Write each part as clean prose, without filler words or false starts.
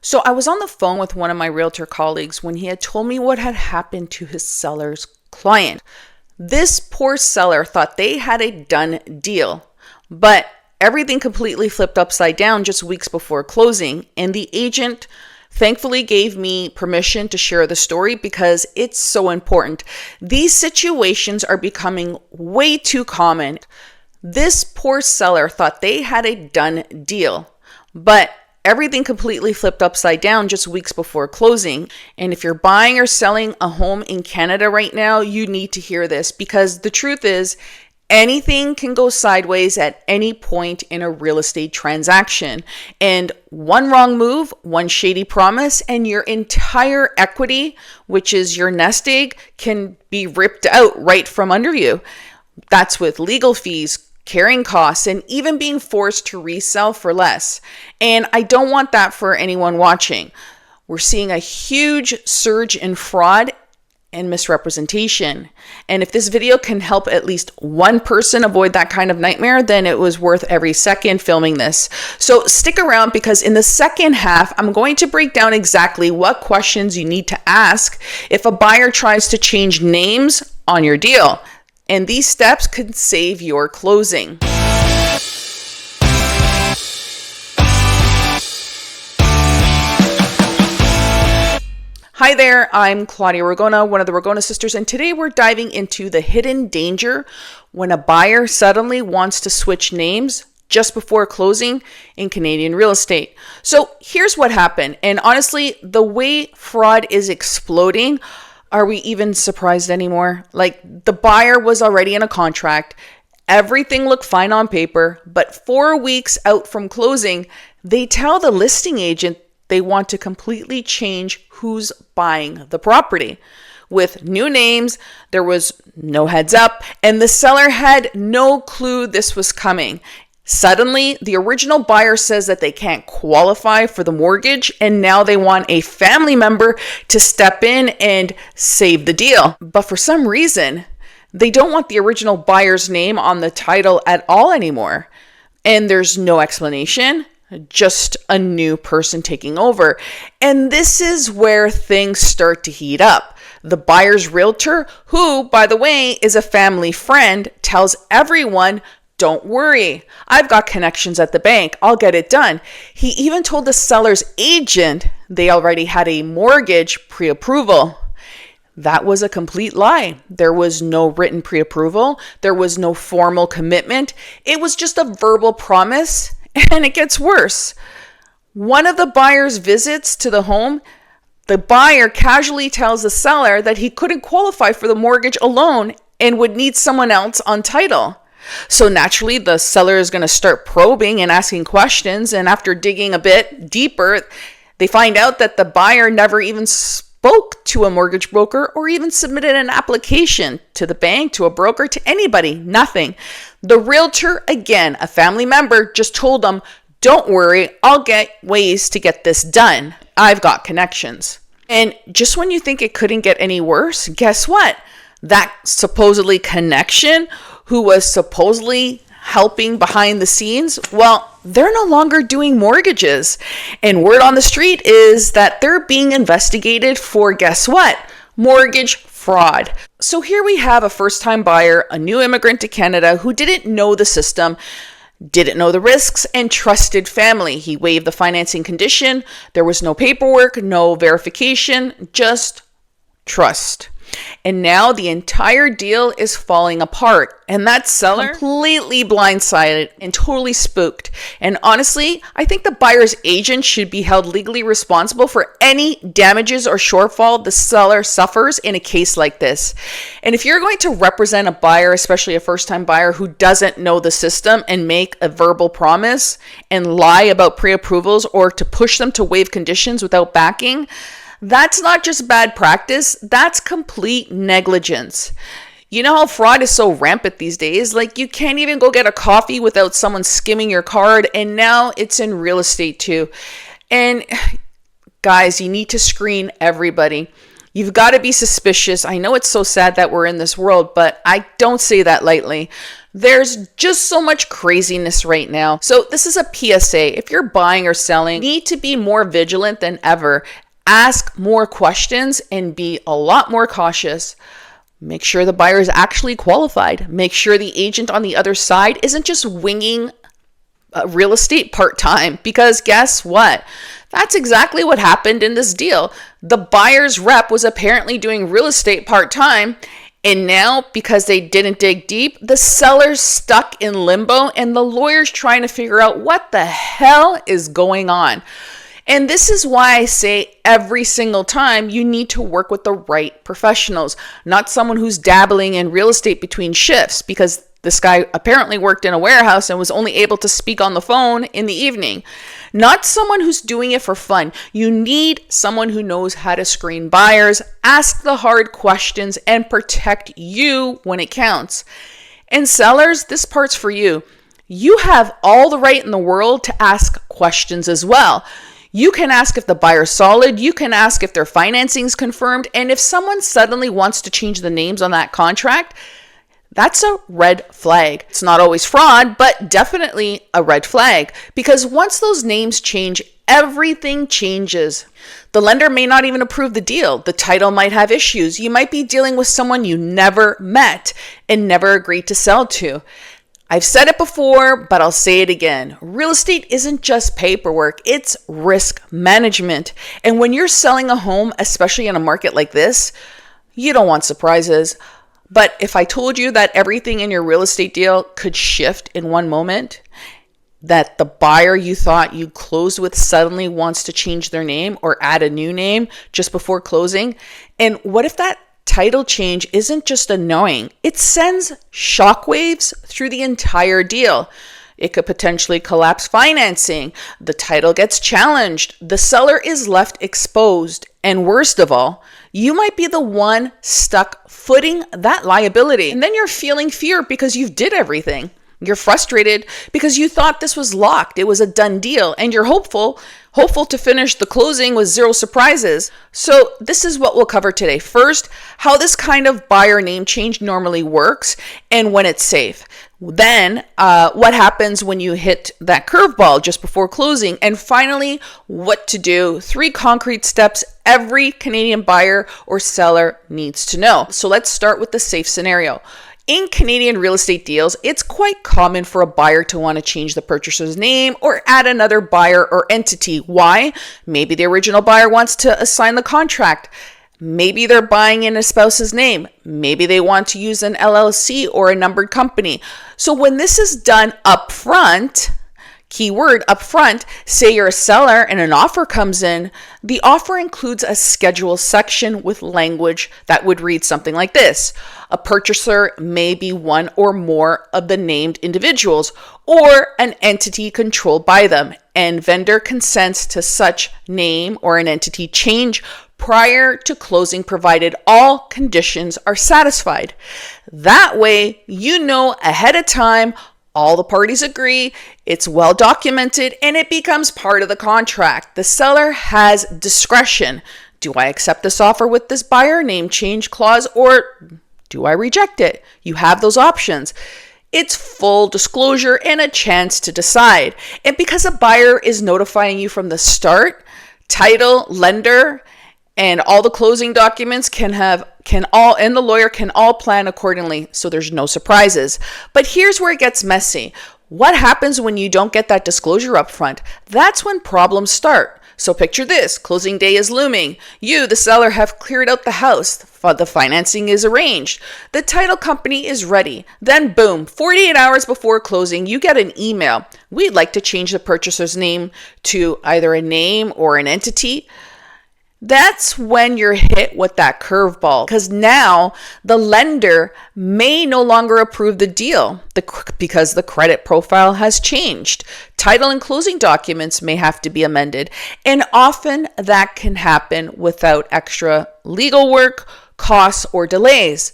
So I was on the phone with one of my realtor colleagues when he had told me what had happened to his seller's client. This poor seller thought they had a done deal, but everything completely flipped upside down just weeks before closing, and the agent thankfully gave me permission to share the story because it's so important. These situations are becoming way too common. This poor seller thought they had a done deal, but everything completely flipped upside down just weeks before closing. And if you're buying or selling a home in Canada right now, you need to hear this, because the truth is, anything can go sideways at any point in a real estate transaction. And one wrong move, one shady promise, and your entire equity, which is your nest egg, can be ripped out right from under you. That's with legal fees, carrying costs, and even being forced to resell for less. And I don't want that for anyone watching. We're seeing a huge surge in fraud and misrepresentation. And if this video can help at least one person avoid that kind of nightmare, then it was worth every second filming this. So stick around, because in the second half, I'm going to break down exactly what questions you need to ask if a buyer tries to change names on your deal. And these steps could save your closing. Hi there, I'm Claudia Ragona, one of the Ragona sisters, and today we're diving into the hidden danger when a buyer suddenly wants to switch names just before closing in Canadian real estate. So here's what happened, and honestly, the way fraud is exploding, are we even surprised anymore? Like, the buyer was already in a contract, everything looked fine on paper, but 4 weeks out from closing, they tell the listing agent they want to completely change who's buying the property. With new names, there was no heads up, and the seller had no clue this was coming. Suddenly, the original buyer says that they can't qualify for the mortgage, and now they want a family member to step in and save the deal. But for some reason, they don't want the original buyer's name on the title at all anymore. And there's no explanation, just a new person taking over. And this is where things start to heat up. The buyer's realtor, who, by the way, is a family friend, tells everyone, "Don't worry, I've got connections at the bank. I'll get it done." He even told the seller's agent they already had a mortgage pre-approval. That was a complete lie. There was no written pre-approval. There was no formal commitment. It was just a verbal promise, and it gets worse. One of the buyer's visits to the home, the buyer casually tells the seller that he couldn't qualify for the mortgage alone and would need someone else on title. So naturally, the seller is going to start probing and asking questions. And after digging a bit deeper, they find out that the buyer never even spoke to a mortgage broker or even submitted an application to the bank, to a broker, to anybody, nothing. The realtor, again, a family member, just told them, "Don't worry, I'll get ways to get this done. I've got connections." And just when you think it couldn't get any worse, guess what? That supposedly connection, who was supposedly helping behind the scenes, well, they're no longer doing mortgages. And word on the street is that they're being investigated for, guess what? Mortgage fraud. So here we have a first-time buyer, a new immigrant to Canada who didn't know the system, didn't know the risks, and trusted family. He waived the financing condition. There was no paperwork, no verification, just trust. And now the entire deal is falling apart, and that seller completely blindsided and totally spooked. And honestly, I think the buyer's agent should be held legally responsible for any damages or shortfall the seller suffers in a case like this. And if you're going to represent a buyer, especially a first-time buyer who doesn't know the system, and make a verbal promise and lie about pre-approvals or to push them to waive conditions without backing, that's not just bad practice, that's complete negligence. You know how fraud is so rampant these days? Like, you can't even go get a coffee without someone skimming your card, and now it's in real estate too. And guys, you need to screen everybody. You've got to be suspicious. I know it's so sad that we're in this world, but I don't say that lightly. There's just so much craziness right now. So this is a PSA. If you're buying or selling, you need to be more vigilant than ever. Ask more questions and be a lot more cautious. Make sure the buyer is actually qualified. Make sure the agent on the other side isn't just winging real estate part-time, because guess what? That's exactly what happened in this deal. The buyer's rep was apparently doing real estate part-time, and now because they didn't dig deep, the seller's stuck in limbo and the lawyer's trying to figure out what the hell is going on. And this is why I say every single time you need to work with the right professionals, not someone who's dabbling in real estate between shifts, because this guy apparently worked in a warehouse and was only able to speak on the phone in the evening. Not someone who's doing it for fun. You need someone who knows how to screen buyers, ask the hard questions, and protect you when it counts. And sellers, this part's for you. You have all the right in the world to ask questions as well. You can ask if the buyer's solid, you can ask if their financing's confirmed, and if someone suddenly wants to change the names on that contract, that's a red flag. It's not always fraud, but definitely a red flag, because once those names change, everything changes. The lender may not even approve the deal. The title might have issues. You might be dealing with someone you never met and never agreed to sell to. I've said it before, but I'll say it again. Real estate isn't just paperwork, it's risk management. And when you're selling a home, especially in a market like this, you don't want surprises. But if I told you that everything in your real estate deal could shift in one moment, that the buyer you thought you closed with suddenly wants to change their name or add a new name just before closing, and what if that title change isn't just annoying, it sends shockwaves through the entire deal. It could potentially collapse financing. The title gets challenged. The seller is left exposed. And worst of all, you might be the one stuck footing that liability. And then you're feeling fear because you did everything. You're frustrated because you thought this was locked. It was a done deal, and you're hopeful to finish the closing with zero surprises. So this is what we'll cover today. First, how this kind of buyer name change normally works and when it's safe. Then, what happens when you hit that curveball just before closing. And finally, what to do. 3 concrete steps every Canadian buyer or seller needs to know. So let's start with the safe scenario. In Canadian real estate deals, it's quite common for a buyer to want to change the purchaser's name or add another buyer or entity. Why? Maybe the original buyer wants to assign the contract. Maybe they're buying in a spouse's name. Maybe they want to use an LLC or a numbered company. So when this is done upfront, keyword upfront, say you're a seller and an offer comes in, the offer includes a schedule section with language that would read something like this. A purchaser may be one or more of the named individuals or an entity controlled by them, and vendor consents to such name or an entity change prior to closing, provided all conditions are satisfied. That way, you know ahead of time, all the parties agree, it's well documented, and it becomes part of the contract. The seller has discretion. Do I accept this offer with this buyer name change clause, or do I reject it? You have those options. It's full disclosure and a chance to decide. And because a buyer is notifying you from the start, title, lender, and all the closing documents and the lawyer can all plan accordingly, so there's no surprises. But here's where it gets messy. What happens when you don't get that disclosure up front? That's when problems start. So picture this, closing day is looming. You, the seller, have cleared out the house. The financing is arranged. The title company is ready. Then boom, 48 hours before closing, you get an email. We'd like to change the purchaser's name to either a name or an entity. That's when you're hit with that curveball, because now the lender may no longer approve the deal because the credit profile has changed. Title and closing documents may have to be amended, and often that can happen without extra legal work, costs, or delays.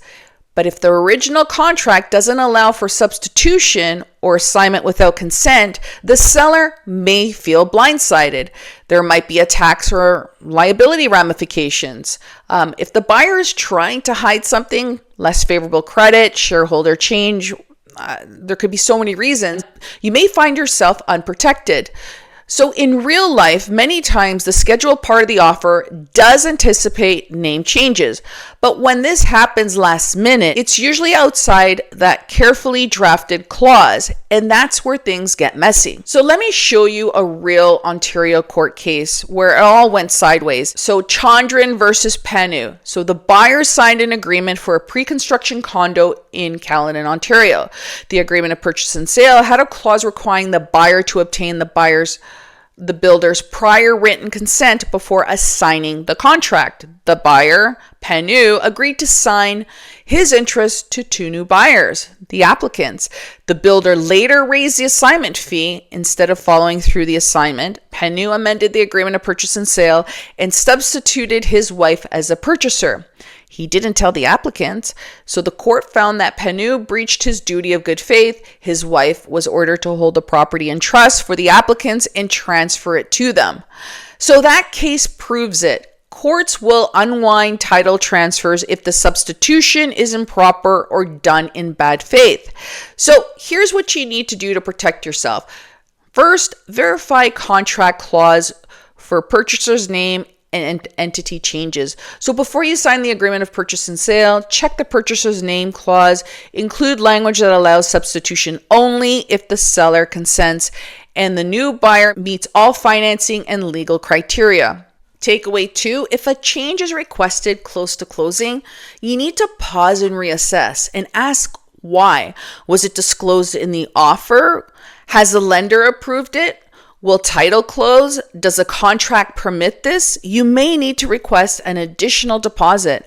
But if the original contract doesn't allow for substitution or assignment without consent, the seller may feel blindsided. There might be a tax or liability ramifications. If the buyer is trying to hide something, less favorable credit, shareholder change, there could be so many reasons, you may find yourself unprotected. So in real life, many times the scheduled part of the offer does anticipate name changes. But when this happens last minute, it's usually outside that carefully drafted clause, and that's where things get messy. So let me show you a real Ontario court case where it all went sideways. So Chandran versus Panu. So the buyer signed an agreement for a pre-construction condo in Caledon, Ontario. The agreement of purchase and sale had a clause requiring the buyer to obtain the builder's prior written consent before assigning the contract. The buyer, Panu, agreed to sign his interest to two new buyers, the applicants. The builder later raised the assignment fee. Instead of following through the assignment, Panu amended the agreement of purchase and sale and substituted his wife as a purchaser. He didn't tell the applicants, so the court found that Panu breached his duty of good faith. His wife was ordered to hold the property in trust for the applicants and transfer it to them. So that case proves it. Courts will unwind title transfers if the substitution is improper or done in bad faith. So here's what you need to do to protect yourself. First, verify contract clause for purchaser's name and entity changes. So before you sign the agreement of purchase and sale, check the purchaser's name clause, include language that allows substitution only if the seller consents and the new buyer meets all financing and legal criteria. Takeaway 2, if a change is requested close to closing, you need to pause and reassess and ask why. Was it disclosed in the offer? Has the lender approved it? Will title close? Does a contract permit this? You may need to request an additional deposit,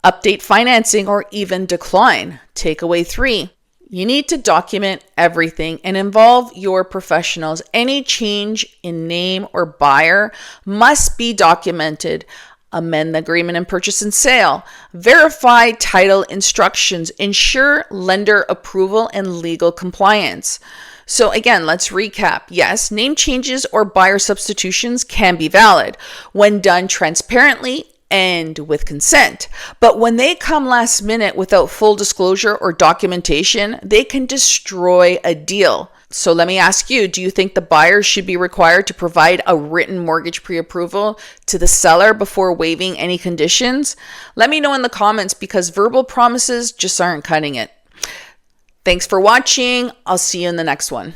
update financing, or even decline. Takeaway 3, you need to document everything and involve your professionals. Any change in name or buyer must be documented. Amend the agreement and purchase and sale. Verify title instructions. Ensure lender approval and legal compliance. So again, let's recap. Yes, name changes or buyer substitutions can be valid when done transparently and with consent. But when they come last minute without full disclosure or documentation, they can destroy a deal. So let me ask you, do you think the buyer should be required to provide a written mortgage pre-approval to the seller before waiving any conditions? Let me know in the comments, because verbal promises just aren't cutting it. Thanks for watching. I'll see you in the next one.